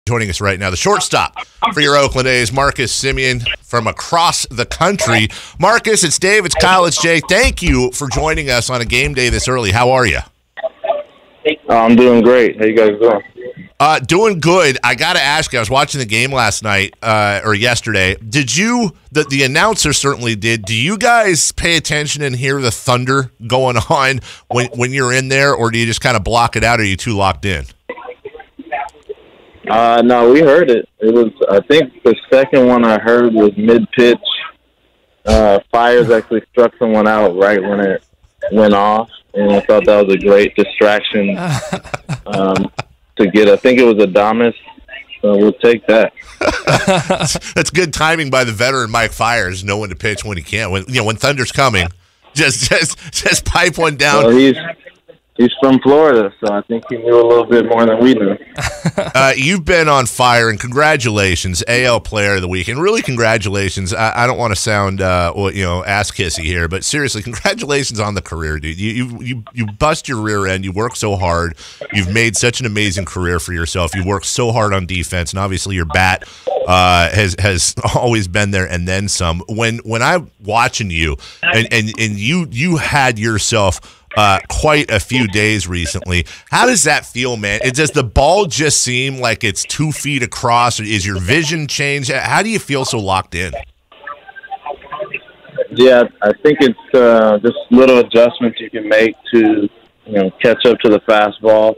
Joining us right now, the shortstop for your Oakland A's, Marcus Semien from across the country. Marcus, it's Dave, it's Kyle, it's Jay. Thank you for joining us on a game day this early. How are you? I'm doing great. How you guys doing? Doing good. I got to ask you, I was watching the game last night or yesterday. Did you, the announcer certainly did, do you guys pay attention and hear the thunder going on when you're in there, or do you just kind of block it out, or are you too locked in? No, we heard it. It was, I think the second one I heard was mid-pitch. Fires actually struck someone out right when it went off, and I thought that was a great distraction to get. I think it was Adames, so we'll take that. That's good timing by the veteran Mike Fires, knowing to pitch when he can. When thunder's coming, just pipe one down. Well, he's from Florida, so I think he knew a little bit more than we knew. You've been on fire, and congratulations, AL Player of the Week, and really congratulations. I don't want to sound ass kissy here, but seriously, congratulations on the career, dude. You bust your rear end. You work so hard. You've made such an amazing career for yourself. You work so hard on defense, and obviously your bat has always been there and then some. When I'm watching you, and you had yourself quite a few days recently. How does that feel, man? Does the ball just seem like it's 2 feet across? Or is your vision changed? How do you feel so locked in? Yeah, I think it's just little adjustments you can make to catch up to the fastball.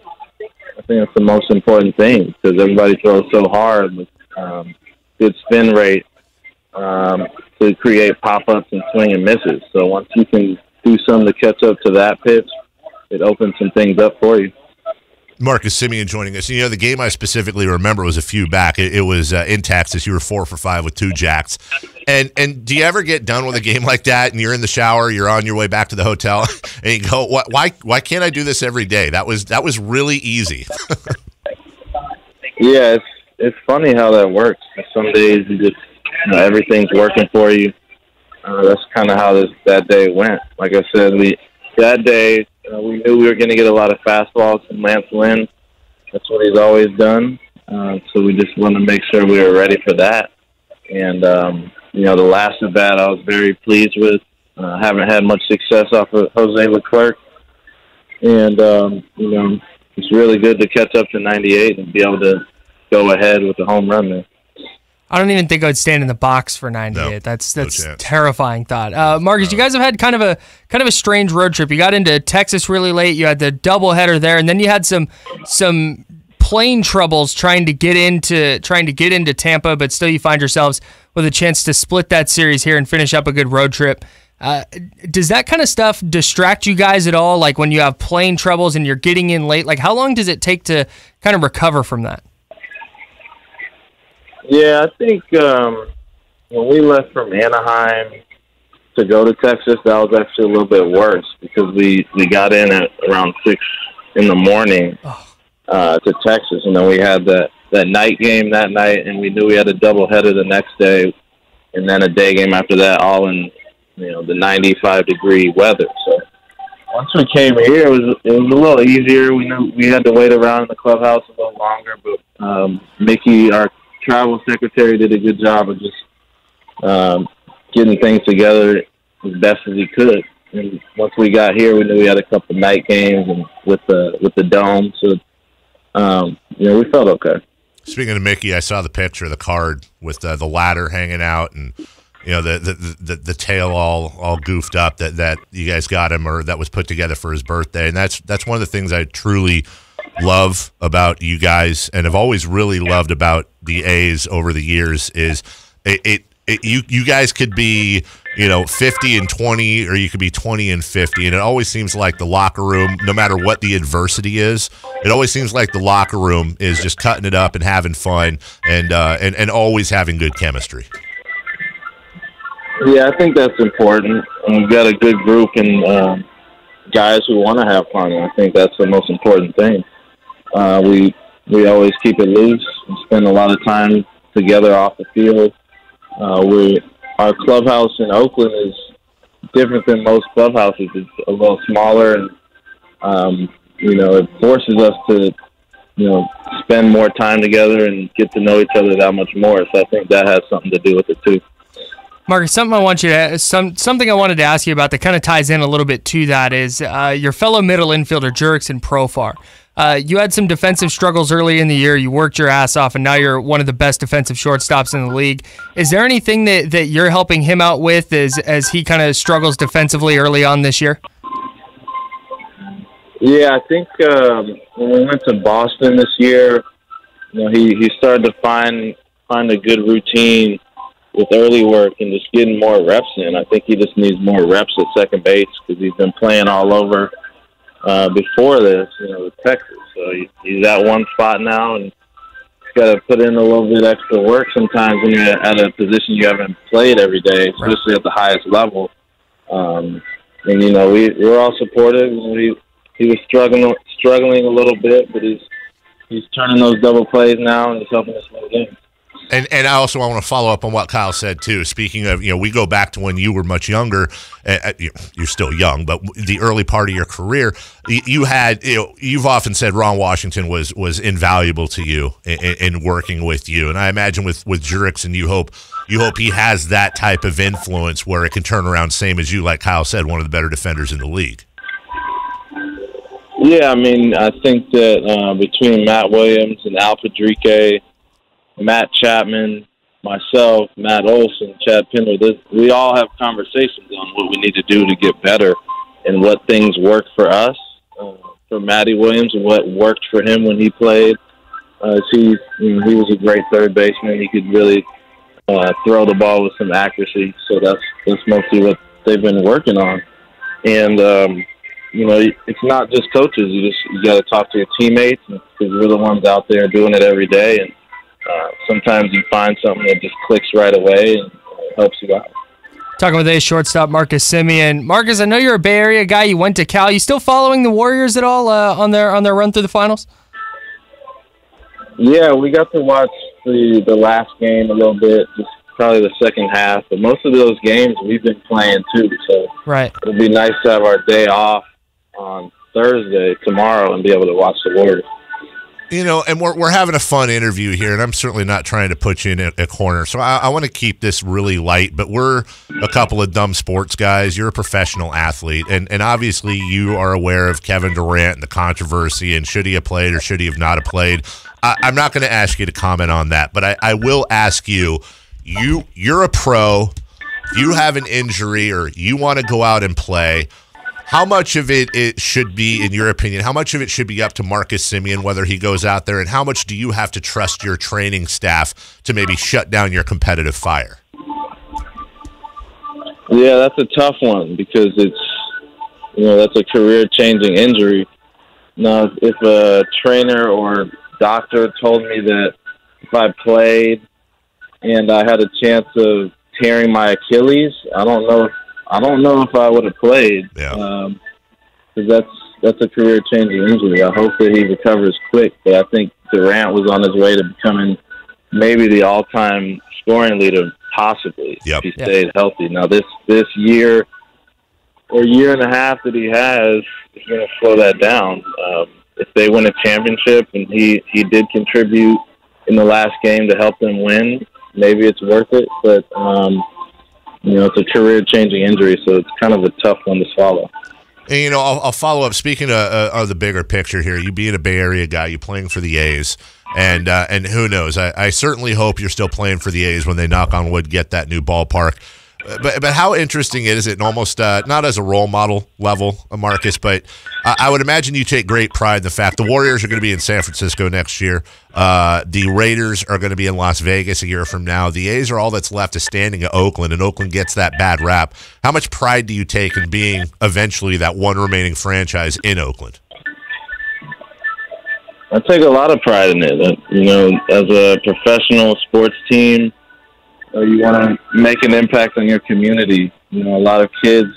I think that's the most important thing because everybody throws so hard with good spin rate to create pop-ups and swing and misses. So once you can do something to catch up to that pitch, it opens some things up for you. Marcus Semien joining us. The game I specifically remember was a few back. It was in Texas. You were 4 for 5 with 2 jacks. And do you ever get done with a game like that and you're in the shower, you're on your way back to the hotel, and you go, why can't I do this every day? That was really easy. Yeah, it's funny how that works. Some days you just everything's working for you. That's kind of how that day went. Like I said, that day we knew we were going to get a lot of fastballs from Lance Lynn. That's what he's always done. So we just wanted to make sure we were ready for that. And the last at bat I was very pleased with. Haven't had much success off of Jose Leclerc, and it's really good to catch up to 98 and be able to go ahead with the home run there. I don't even think I would stand in the box for 98. No, that's a terrifying thought. Marcus, you guys have had kind of a strange road trip. You got into Texas really late. You had the doubleheader there, and then you had some plane troubles trying to get into Tampa, but still you find yourselves with a chance to split that series here and finish up a good road trip. Does that kind of stuff distract you guys at all? Like when you have plane troubles and you're getting in late, like how long does it take to kind of recover from that? Yeah, I think when we left from Anaheim to go to Texas, that was actually a little bit worse because we got in at around 6 in the morning to Texas, and then we had that night game that night, and we knew we had a doubleheader the next day, and then a day game after that, all in the 95-degree weather. So once we came here, it was a little easier. We knew we had to wait around in the clubhouse a little longer, but Mickey, our travel secretary, did a good job of just getting things together as best as he could. And once we got here, we knew we had a couple night games and with the dome, so we felt okay. Speaking of Mickey, I saw the picture of the card with the ladder hanging out and the tail all goofed up that you guys got him, or that was put together for his birthday, and that's one of the things I truly love about you guys and have always really loved about the A's over the years is you guys could be 50-20, or you could be 20-50, and it always seems like the locker room, no matter what the adversity is, it always seems like the locker room is just cutting it up and having fun and always having good chemistry. Yeah, I think that's important. And we've got a good group and guys who want to have fun. And I think that's the most important thing. We always keep it loose and spend a lot of time together off the field. Our clubhouse in Oakland is different than most clubhouses. It's a little smaller, and it forces us to spend more time together and get to know each other that much more. So I think that has something to do with it too. Marcus, something I wanted to ask you about that kind of ties in a little bit to that is your fellow middle infielder, Jurickson Profar. You had some defensive struggles early in the year. You worked your ass off, and now you're one of the best defensive shortstops in the league. Is there anything that you're helping him out with as he kind of struggles defensively early on this year? Yeah, I think when we went to Boston this year, he started to find a good routine with early work and just getting more reps in. I think he just needs more reps at second base because he's been playing all over before this, with Texas. So he's at one spot now, and he's got to put in a little bit extra work sometimes when you're at a position you haven't played every day, especially at the highest level. And we're all supportive. He was struggling a little bit, but he's turning those double plays now and he's helping us win games. And I also want to follow up on what Kyle said too. Speaking of, we go back to when you were much younger. You're still young, but the early part of your career, you had, you've often said Ron Washington was invaluable to you in working with you. And I imagine with Jurickson, you hope he has that type of influence where it can turn around, same as you, like Kyle said, one of the better defenders in the league. Yeah, I think that between Matt Williams and Al Padrique, Matt Chapman, myself, Matt Olson, Chad Pindler, we all have conversations on what we need to do to get better and what things work for us. For Matty Williams and what worked for him when he played. He was a great third baseman. He could really throw the ball with some accuracy. So that's mostly what they've been working on. And it's not just coaches. You got to talk to your teammates because we're the ones out there doing it every day. And sometimes you find something that just clicks right away and helps you out. Talking with A's shortstop Marcus Semien. Marcus, I know you're a Bay Area guy. You went to Cal. You still following the Warriors at all on their run through the finals? Yeah, we got to watch the last game a little bit, just probably the second half. But most of those games we've been playing too. So it'll be nice to have our day off on Thursday, tomorrow, and be able to watch the Warriors. And we're having a fun interview here, and I'm certainly not trying to put you in a corner. So I want to keep this really light, but we're a couple of dumb sports guys. You're a professional athlete, and obviously you are aware of Kevin Durant and the controversy, and should he have played or should he have not have played. I'm not going to ask you to comment on that, but I will ask you, you're a pro, if you have an injury or you want to go out and play, how much of it should be, in your opinion, how much of it should be up to Marcus Semien, whether he goes out there, and how much do you have to trust your training staff to maybe shut down your competitive fire? Yeah, that's a tough one because that's a career-changing injury. Now, if a trainer or doctor told me that if I played and I had a chance of tearing my Achilles, I don't know if I would have played. Yeah. Because that's a career-changing injury. I hope that he recovers quick, but I think Durant was on his way to becoming maybe the all-time scoring leader, possibly, if he stayed healthy. Now, this year or year and a half that he has is going to slow that down. If they win a championship and he did contribute in the last game to help them win, maybe it's worth it, but it's a career-changing injury, so it's kind of a tough one to swallow. And, I'll follow up. Speaking of the bigger picture here, you being a Bay Area guy, you playing for the A's, and who knows? I certainly hope you're still playing for the A's when they, knock on wood, get that new ballpark. But how interesting is it, and almost not as a role model level, Marcus, but I would imagine you take great pride in the fact the Warriors are going to be in San Francisco next year. The Raiders are going to be in Las Vegas a year from now. The A's are all that's left is standing at Oakland, and Oakland gets that bad rap. How much pride do you take in being eventually that one remaining franchise in Oakland? I take a lot of pride in it. As a professional sports team, you want to make an impact on your community. A lot of kids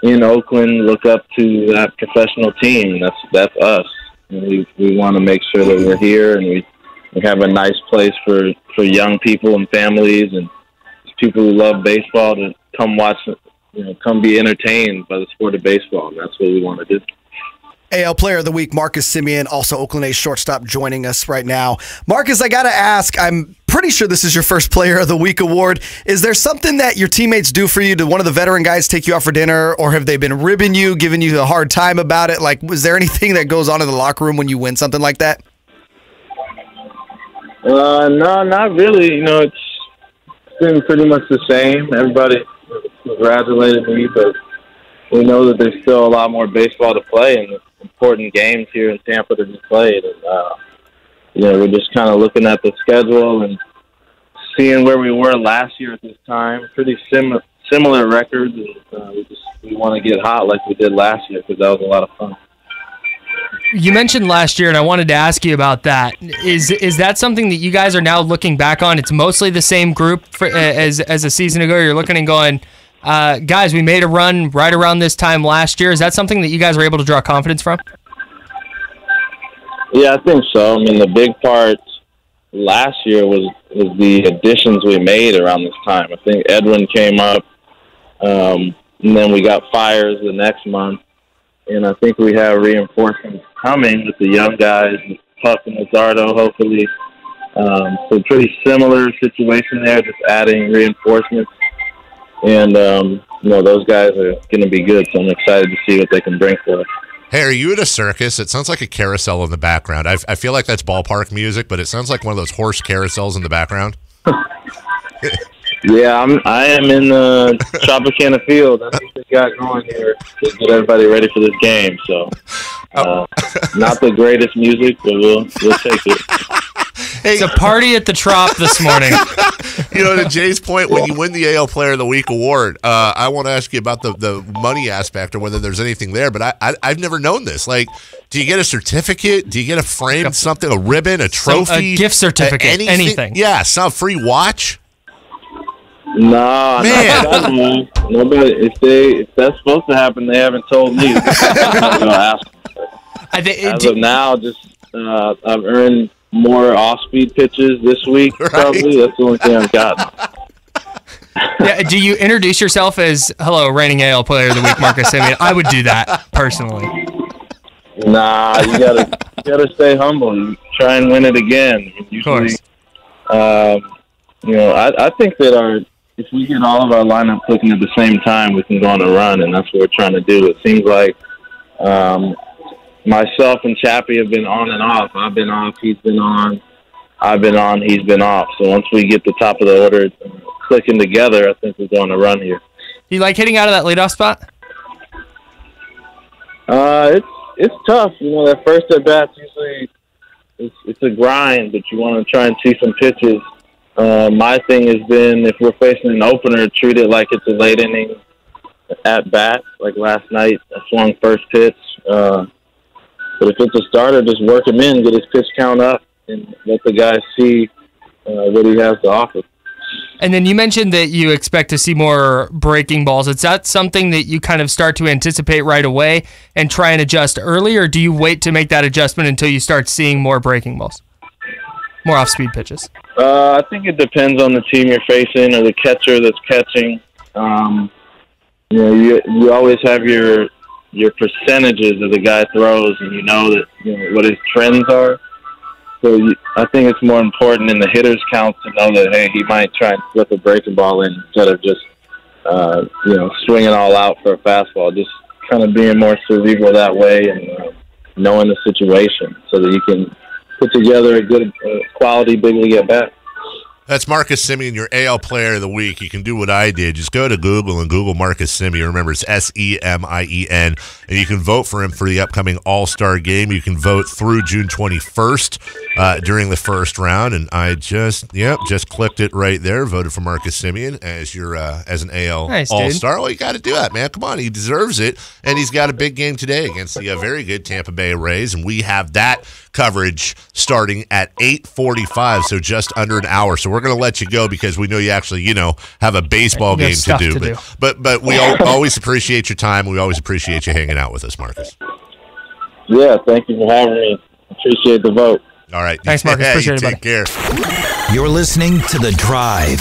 in Oakland look up to that professional team. That's us. We want to make sure that we're here and we have a nice place for young people and families and people who love baseball to come watch, come be entertained by the sport of baseball. And that's what we want to do. AL Player of the Week, Marcus Semien, also Oakland A's shortstop, joining us right now. Marcus, I got to ask, I'm pretty sure this is your first Player of the Week award. Is there something that your teammates do for you? Did one of the veteran guys take you out for dinner, or have they been ribbing you, giving you a hard time about it? Like, was there anything that goes on in the locker room when you win something like that? No, not really. You know, it's been pretty much the same. Everybody congratulated me, but we know that there's still a lot more baseball to play and important games here in Tampa to be played. And, we're just kind of looking at the schedule and seeing where we were last year at this time. Pretty similar records, and we want to get hot like we did last year because that was a lot of fun. You mentioned last year, and I wanted to ask you about that. Is that something that you guys are now looking back on? It's mostly the same group as a season ago. You're looking and going, guys, we made a run right around this time last year. Is that something that you guys were able to draw confidence from? Yeah, I think so. I mean, the big part last year was the additions we made around this time. I think Edwin came up, and then we got Fires the next month. And I think we have reinforcements coming with the young guys, Puck and Lizardo, hopefully. So pretty similar situation there, just adding reinforcements. And, those guys are going to be good, so I'm excited to see what they can bring for us. Hey, are you at a circus? It sounds like a carousel in the background. I feel like that's ballpark music, but it sounds like one of those horse carousels in the background. Yeah, I am in the Tropicana Field. That's what they got going here to get everybody ready for this game. So, not the greatest music, but we'll take it. Hey, it's a party at the Trop this morning. To Jay's point, when you win the AL Player of the Week award, I want to ask you about the money aspect or whether there's anything there, but I've never known this. Like, do you get a certificate? Do you get a frame, something, a ribbon, a trophy? A gift certificate, anything. Yeah, some free watch? No, man. Nobody. If that's supposed to happen, they haven't told me. I'm going to ask them. As of now, I've earned more off-speed pitches this week, probably. That's the only thing I've gotten. Yeah, do you introduce yourself as, hello, reigning AL Player of the Week, Marcus Semien? I would do that, personally. Nah, you gotta stay humble. You try and win it again. Usually, of course. I think that if we get all of our lineup clicking at the same time, we can go on a run, and that's what we're trying to do. It seems like myself and Chappie have been on and off. I've been off, he's been on. I've been on, he's been off. So once we get the top of the order clicking together, I think we're going to run here. Do you like hitting out of that leadoff spot? It's tough. That first at bat usually it's a grind, but you want to try and see some pitches. My thing has been, if we're facing an opener, treat it like it's a late inning at bat. Like last night, I swung first pitch. But if it's a starter, just work him in, get his pitch count up, and let the guys see what he has to offer. And then you mentioned that you expect to see more breaking balls. Is that something that you kind of start to anticipate right away and try and adjust early, or do you wait to make that adjustment until you start seeing more breaking balls, more off-speed pitches? I think it depends on the team you're facing or the catcher that's catching. You always have your percentages of the guy throws, and you know what his trends are. So I think it's more important in the hitter's count to know that, hey, he might try and flip a breaking ball in instead of just swinging all out for a fastball. Just kind of being more cerebral that way and knowing the situation so that you can put together a good quality big league at bat. That's Marcus Semien, your AL Player of the Week. You can do what I did. Just go to Google and Google Marcus Semien. Remember, it's Semien, and you can vote for him for the upcoming All-Star Game. You can vote through June 21st during the first round, and I just clicked it right there. Voted for Marcus Semien as your as an AL All-Star. Well, you got to do that, man. Come on, he deserves it, and he's got a big game today against the very good Tampa Bay Rays, and we have that coverage starting at 8:45, so just under an hour. So we're going to let you go because we know you actually, have a baseball game to do. But we always appreciate your time. We always appreciate you hanging out with us, Marcus. Yeah, thank you for having me. Appreciate the vote. All right. Thanks, Marcus. Appreciate it, buddy. Take care. You're listening to The Drive.